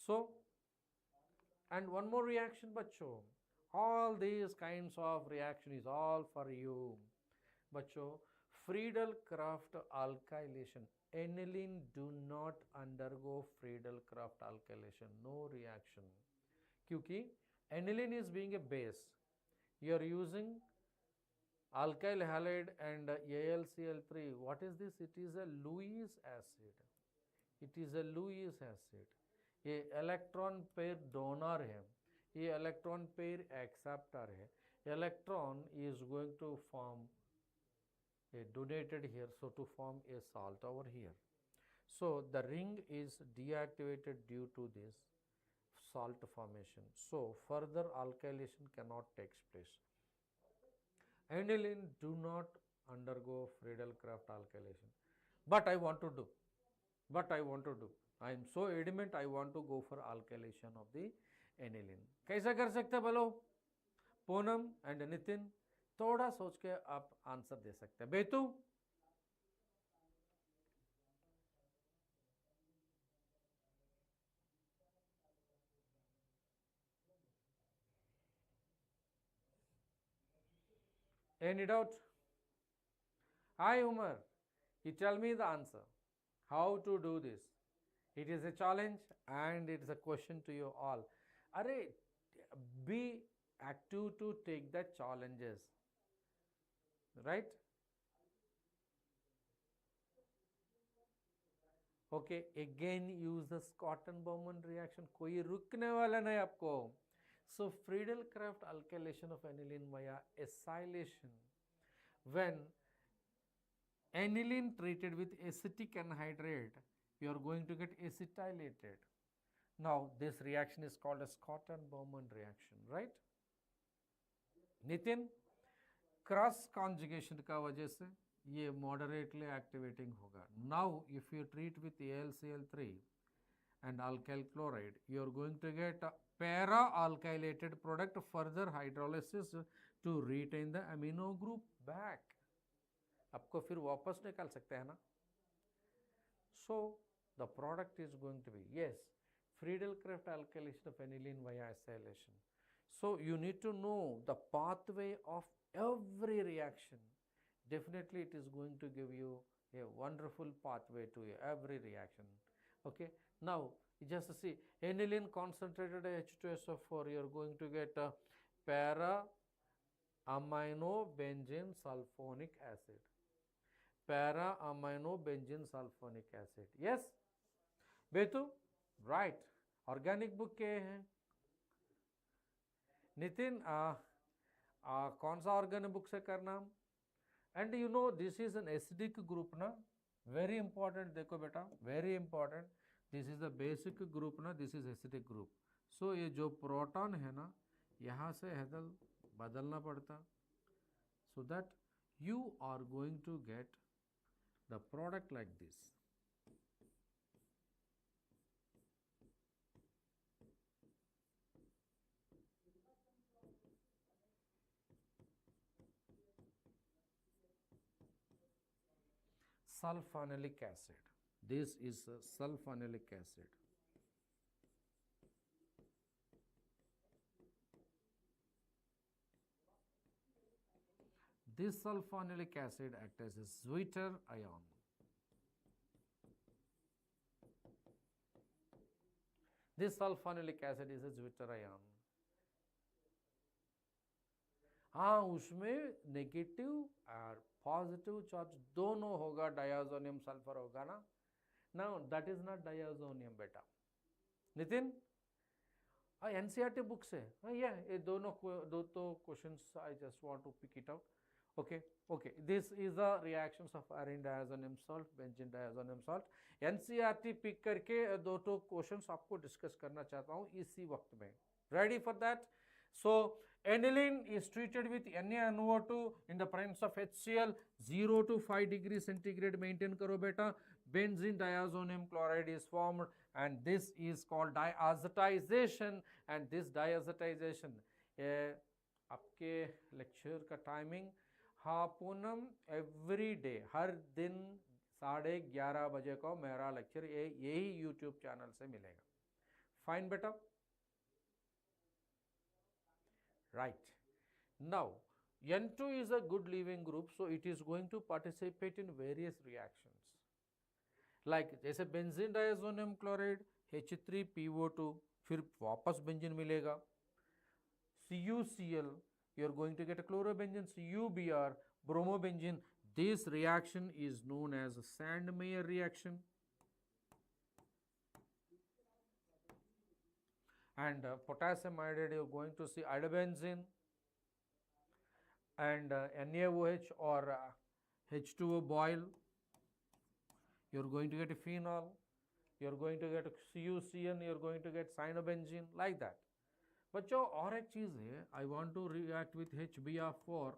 So, and one more reaction, bacho. All these kinds of reaction is all for you, bacho. Friedel-Crafts alkylation. Aniline do not undergo Friedel-Crafts alkylation. No reaction. Kyunki aniline is being a base. You are using alkyl halide and AlCl3. What is this? It is a Lewis acid. It is a Lewis acid. ये electron pair donor है, ये electron pair acceptor है. Electron is going to form a donated here, so to form a salt over here. So the ring is deactivated due to this salt formation. So further alkylation cannot take place. Aniline do not undergo Friedel-Crafts alkylation. But I want to do. I am so adamant I want to go for alkylation of the aniline. कैसा कर सकते हैं बोलो? Poonam and Nitin थोड़ा सोच के आप answer दे सकते हैं. बेतु any doubt? Hi Umar, you tell me the answer. How to do this? It is a challenge and it is a question to you all. Are be active to take the challenges, right? Okay, again use the Scott and Bowman reaction. कोई रुकने वाला नहीं आपको. So Friedel-Crafts alkylation of aniline via acylation. When aniline treated with acetic anhydride, you are going to get acetylated. Now this reaction is called a Scott and Bowman reaction, right? Nitin, cross conjugation का वजह से ये moderately activating होगा. Now if you treat with AlCl3 and alkyl chloride, you are going to get a para alkylated product, further hydrolysis to retain the amino group back. आपको फिर वापस निकाल सकते हैं ना. So the product is going to be, yes, Friedel-Crafts alkylation of aniline via acylation. So you need to know the pathway of every reaction. Definitely it is going to give you a wonderful pathway to every reaction. Okay, now just see aniline concentrated H2SO4, you are going to get a para amino benzene sulfonic acid. Para amino benzene sulfonic acid. Yes, Betu, right. Organic book के हैं नितिन. कौन सा organic book से करना. And you know this is an acidic group ना, very important. देखो बेटा, very important. This is the basic group ना, this is acidic group. So ये जो प्रोटॉन है ना, यहाँ से बदलना पड़ता, so that you are going to get the product like this. Sulfonilic acid. This is sulfonilic acid. This sulfonilic acid acts as a Zwitter ion. This sulfonilic acid is a Zwitter ion. हाँ, उसमें negative और positive charge दोनों होगा. डायाजोनियम sulphur होगा ना. Now that is not diazonium बेटा. Nitin, NCERT book से ये दोनों दो questions I just want to pick it out. Okay okay, this is the reactions of arene diazonium salt, benzene diazonium salt. NCERT pick करके दो questions आपको discuss करना चाहता हूँ इसी वक्त में. Ready for that. So aniline is treated with NaNO2 in the presence of HCl. 0 to 5 degrees centigrade maintain karo beta. Benzene diazonium chloride is formed and this is called diazotization. And this diazotization आपके lecture का timing, हाँ Poonam, every day, हर दिन 11:30 बजे को मेरा lecture यही YouTube channel से मिलेगा. फाइन बेटा. Right. Now N2 is a good leaving group, so it is going to participate in various reactions. Like जैसे बेंजीन डायजोनियम क्लोराइड H3PO2, फिर वापस बेंजीन मिलेगा. CuCl, you are going to get a chlorobenzene, CuBr, bromobenzene. This reaction is known as a Sandmeyer reaction. And potassium iodide, you are going to see iodobenzene, and NaOH or H2O boil, you are going to get a phenol, you are going to get CuCN, you are going to get cyanobenzene, like that. बच्चों और एक चीज़ है, I want to react with HBr4,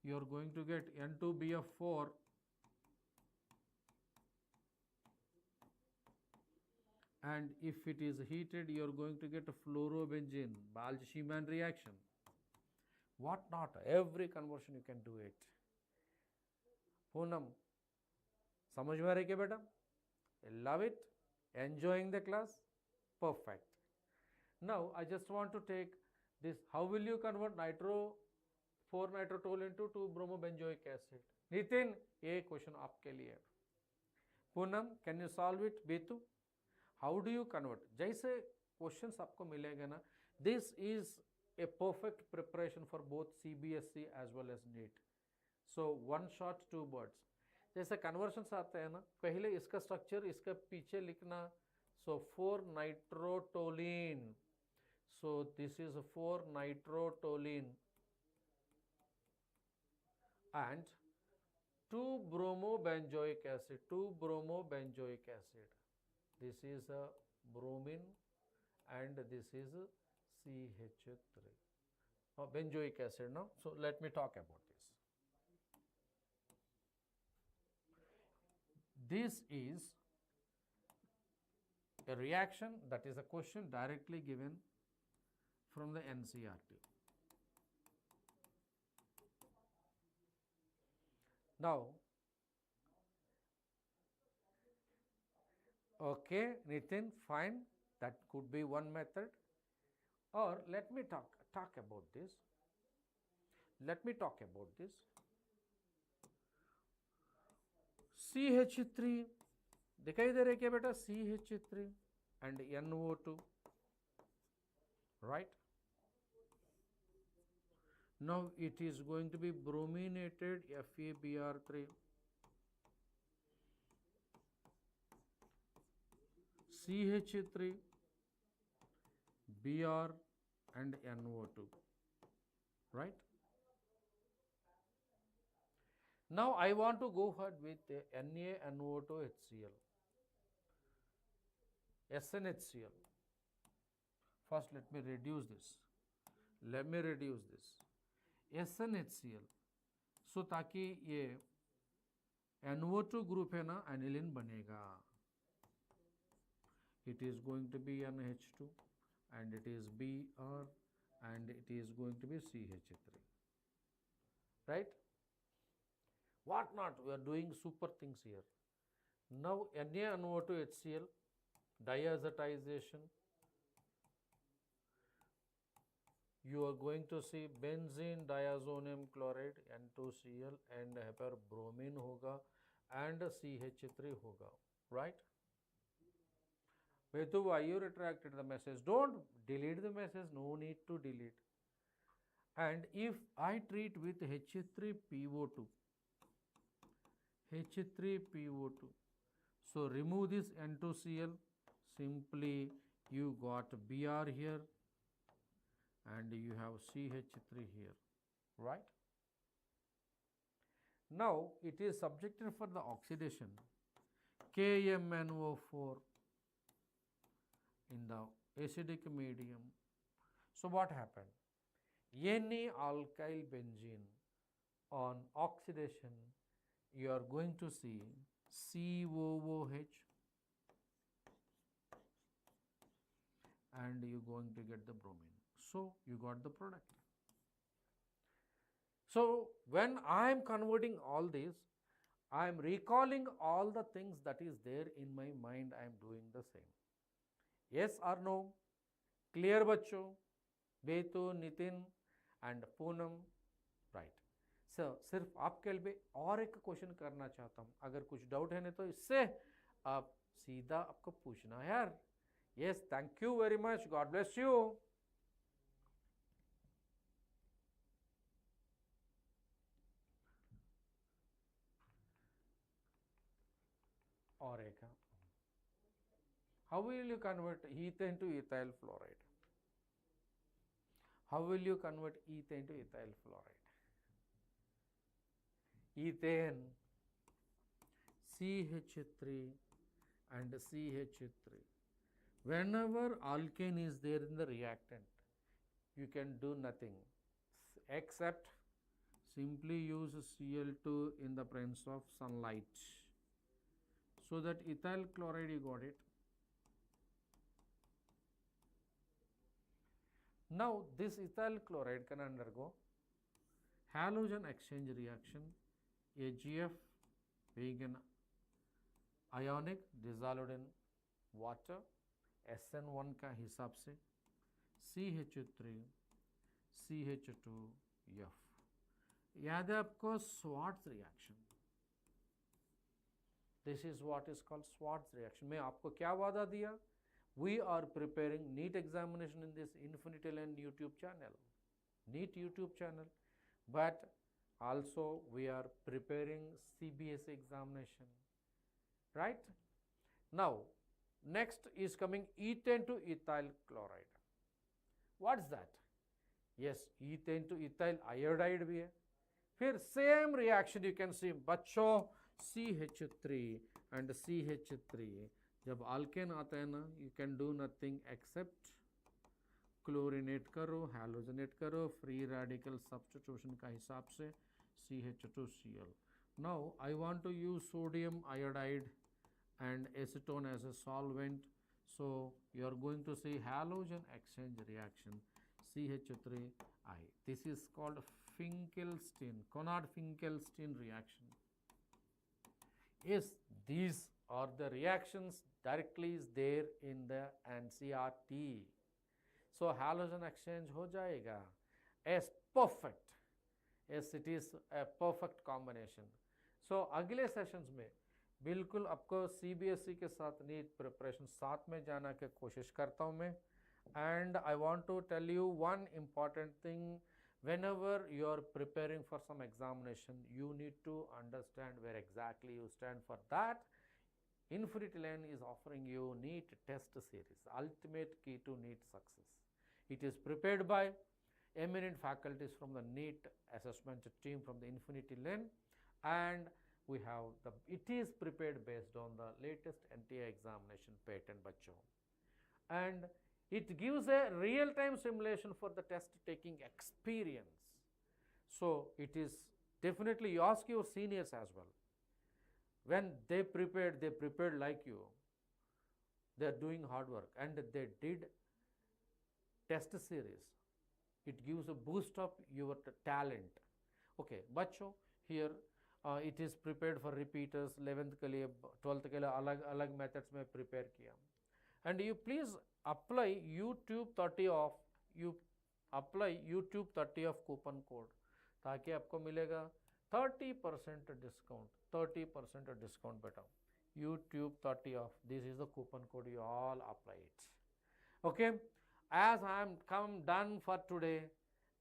you are going to get N2BF4, and if it is heated, you are going to get a fluorobenzene, Balch-Schimann reaction. What not? Every conversion you can do it. Poonam, समझ में आ रही क्या बेटा? Love it? Enjoying the class? Perfect. Now I just want to take this. How will you convert 4-nitrotoluene into 2-bromobenzoic acid? Nitin, ये question आपके लिए. Poonam, can you solve it? बेतु, how do you convert? जैसे क्वेश्चंस आपको मिलेगा ना, this is a perfect preparation for both CBSE as well as NEET. So one shot two birds. जैसे conversions आते हैं ना, पहले इसका स्ट्रक्चर इसका पीछे लिखना. सो 4-nitrotoluene. So this is 4-nitrotoluene and 2-bromobenzoic acid. 2-bromobenzoic acid. This is a bromine and this is CH3. Benzoic acid. Now, so let me talk about this. This is a reaction, that is a question directly given from the NCERT. Now, okay, Nitin, fine, that could be one method. Or let me talk about this. Let me talk about this. CH3 दिखाई दे रहा है क्या बेटा? CH3 and NO2, right? Now it is going to be brominated FeBr3, CH3, Br and NO2, right? Now I want to go ahead with NaNO2HCl, SnHCl. First let me reduce this. SnHCl. So ताकि ये NO2 group है ना, aniline बनेगा. It is going to be NH2 and it is Br and it is going to be CH3, right? What not? We are doing super things here. Now NaNO2HCl, diazotization. You are going to see benzene diazonium chloride N2Cl and यहाँ पर bromine होगा and CH3 होगा, right? Vetu, why you retracted the message? Don't delete the message, no need to delete. And if I treat with H3PO2, so remove this N2Cl, simply you got Br here and you have CH3 here, right? Now it is subjected for the oxidation, KMnO4 in the acidic medium. So what happened? Any alkyl benzene on oxidation, you are going to see COOH and you are going to get the bromine. So you got the product. So when I am converting all this, I am recalling all the things that is there in my mind. I am doing the same. Yes or no? Clear बच्चों? बेतु, Nitin and Poonam, right? So सिर्फ आपके लिए और एक question करना चाहता हूँ. अगर कुछ डाउट है नहीं तो इससे आप सीधा आपको पूछना है यार. Yes, thank you very much. God bless you. और एक है, how will you convert ethane to ethyl fluoride? How will you convert ethane to ethyl fluoride? Ethane, CH3 and CH3. Whenever alkane is there in the reactant, you can do nothing except simply use Cl2 in the presence of sunlight. So that ethyl chloride, you got it. Now this ethyl chloride can undergo halogen exchange reaction, AgF being an ionic dissolved in water, SN1 का हिसाब से CH3 CH2F. याद है आपको Swarts reaction. This is what is called Schwartz reaction. मैं आपको क्या वादा दिया? We are preparing NEET examination in this InfinityLearn YouTube channel, NEET YouTube channel, but also we are preparing CBSE examination, right? Now, next is coming ethane to ethyl chloride. What's that? Yes, ethane to ethyl iodide भी है. फिर same reaction you can see बच्चों CH3 and CH3 जब alkane आता है ना, you can do nothing except क्लोरिनेट करो, हैलोजनेट करो, फ्री रेडिकल सब्स्टिट्यूशन का हिसाब से CH2Cl. Now I want to use sodium iodide and acetone as a solvent, so you are going to see halogen exchange reaction CH3I. This is called Finkelstein, Conrad-Finkelstein reaction. Yes, these are the reactions directly is there in the NCERT. So halogen exchange हो जाएगा. Yes, perfect. Yes, it is a perfect combination. So अगले sessions में बिल्कुल आपको CBSE के साथ NEET preparation साथ में जाना के कोशिश करता हूँ मैं. And I want to tell you one important thing. Whenever you are preparing for some examination, you need to understand where exactly you stand. For that, InfinityLearn is offering you NEET test series, ultimate key to NEET success. It is prepared by eminent faculties from the NEET assessment team from the InfinityLearn, and we have it is prepared based on the latest NTA examination pattern bachcho, and it gives a real-time simulation for the test taking experience. So it is definitely, you ask your seniors as well. When they prepared like you. They are doing hard work and they did test series. It gives a boost of your talent. Okay, बच्चों, here it is prepared for repeaters. 11th के लिए 12th के लिए अलग अलग methods में prepare किया. And you please apply YouTube 30 off. You apply YouTube 30 off coupon code ताकि आपको मिलेगा 30% discount. 30% discount बेटा. YouTube 30 off. This is the coupon code. You all apply it. Okay. As I am done for today,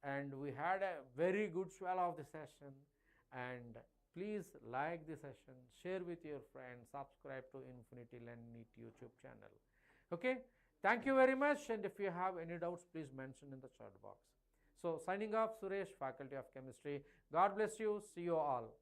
and we had a very good swell of the session, and please like the session, share with your friends, subscribe to InfinityLearn NEET YouTube channel. Okay, thank you very much, and if you have any doubts, please mention in the chat box. So signing off, Suresh, Faculty of Chemistry. God bless you. See you all.